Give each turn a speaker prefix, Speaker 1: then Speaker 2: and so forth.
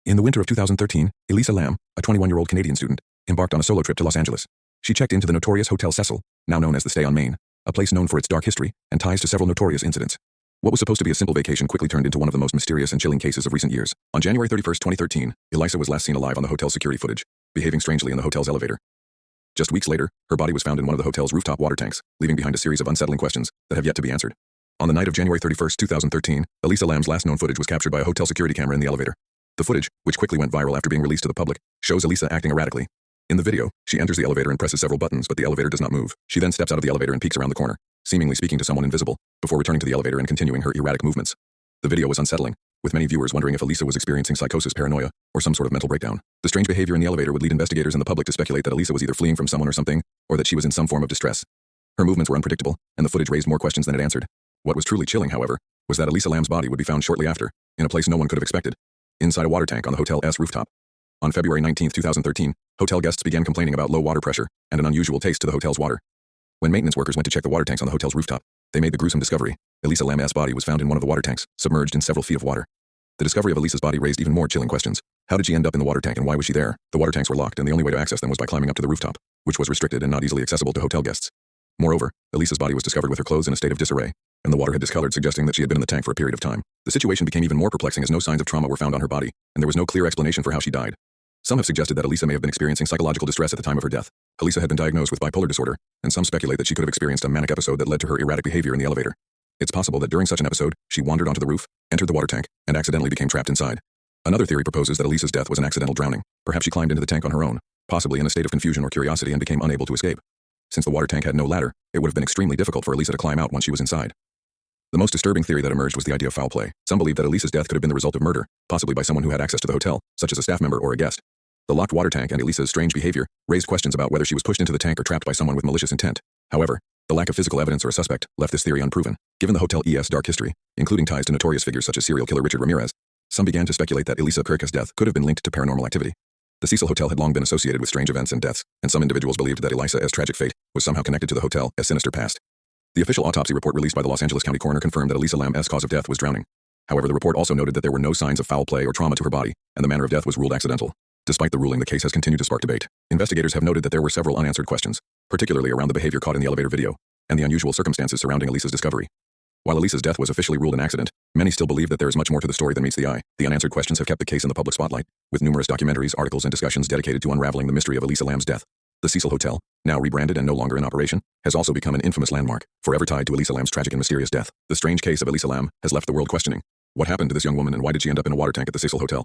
Speaker 1: In the winter of 2013, Elisa Lam, a 21-year-old Canadian student, embarked on a solo trip to Los Angeles. She checked into the notorious Hotel Cecil, now known as the Stay on Main, a place known for its dark history and ties to several notorious incidents. What was supposed to be a simple vacation quickly turned into one of the most mysterious and chilling cases of recent years. On January 31, 2013, Elisa was last seen alive on the hotel's security footage, behaving strangely in the hotel's elevator. Just weeks later, her body was found in one of the hotel's rooftop water tanks, leaving behind a series of unsettling questions that have yet to be answered. On the night of January 31, 2013, Elisa Lam's last known footage was captured by a hotel security camera in the elevator. The footage, which quickly went viral after being released to the public, shows Elisa acting erratically. In the video, she enters the elevator and presses several buttons, but the elevator does not move. She then steps out of the elevator and peeks around the corner, seemingly speaking to someone invisible, before returning to the elevator and continuing her erratic movements. The video was unsettling, with many viewers wondering if Elisa was experiencing psychosis, paranoia, or some sort of mental breakdown. The strange behavior in the elevator would lead investigators and the public to speculate that Elisa was either fleeing from someone or something, or that she was in some form of distress. Her movements were unpredictable, and the footage raised more questions than it answered. What was truly chilling, however, was that Elisa Lam's body would be found shortly after, in a place no one could have expected, inside a water tank on the hotel's rooftop. On February 19, 2013, hotel guests began complaining about low water pressure and an unusual taste to the hotel's water. When maintenance workers went to check the water tanks on the hotel's rooftop, they made the gruesome discovery. Elisa Lam's body was found in one of the water tanks, submerged in several feet of water. The discovery of Elisa's body raised even more chilling questions. How did she end up in the water tank and why was she there? The water tanks were locked and the only way to access them was by climbing up to the rooftop, which was restricted and not easily accessible to hotel guests. Moreover, Elisa's body was discovered with her clothes in a state of disarray, and the water had discolored, suggesting that she had been in the tank for a period of time. The situation became even more perplexing as no signs of trauma were found on her body, and there was no clear explanation for how she died. Some have suggested that Elisa may have been experiencing psychological distress at the time of her death. Elisa had been diagnosed with bipolar disorder, and some speculate that she could have experienced a manic episode that led to her erratic behavior in the elevator. It's possible that during such an episode, she wandered onto the roof, entered the water tank, and accidentally became trapped inside. Another theory proposes that Elisa's death was an accidental drowning. Perhaps she climbed into the tank on her own, possibly in a state of confusion or curiosity, and became unable to escape. Since the water tank had no ladder, it would have been extremely difficult for Elisa to climb out once she was inside. The most disturbing theory that emerged was the idea of foul play. Some believe that Elisa's death could have been the result of murder, possibly by someone who had access to the hotel, such as a staff member or a guest. The locked water tank and Elisa's strange behavior raised questions about whether she was pushed into the tank or trapped by someone with malicious intent. However, the lack of physical evidence or a suspect left this theory unproven. Given the hotel's dark history, including ties to notorious figures such as serial killer Richard Ramirez, some began to speculate that Elisa Kirk's death could have been linked to paranormal activity. The Cecil Hotel had long been associated with strange events and deaths, and some individuals believed that Elisa's tragic fate was somehow connected to the hotel's sinister past. The official autopsy report released by the Los Angeles County Coroner confirmed that Elisa Lam's cause of death was drowning. However, the report also noted that there were no signs of foul play or trauma to her body, and the manner of death was ruled accidental. Despite the ruling, the case has continued to spark debate. Investigators have noted that there were several unanswered questions, particularly around the behavior caught in the elevator video, and the unusual circumstances surrounding Elisa's discovery. While Elisa's death was officially ruled an accident, many still believe that there is much more to the story than meets the eye. The unanswered questions have kept the case in the public spotlight, with numerous documentaries, articles, and discussions dedicated to unraveling the mystery of Elisa Lam's death. The Cecil Hotel, now rebranded and no longer in operation, has also become an infamous landmark, forever tied to Elisa Lam's tragic and mysterious death. The strange case of Elisa Lam has left the world questioning. What happened to this young woman and why did she end up in a water tank at the Cecil Hotel?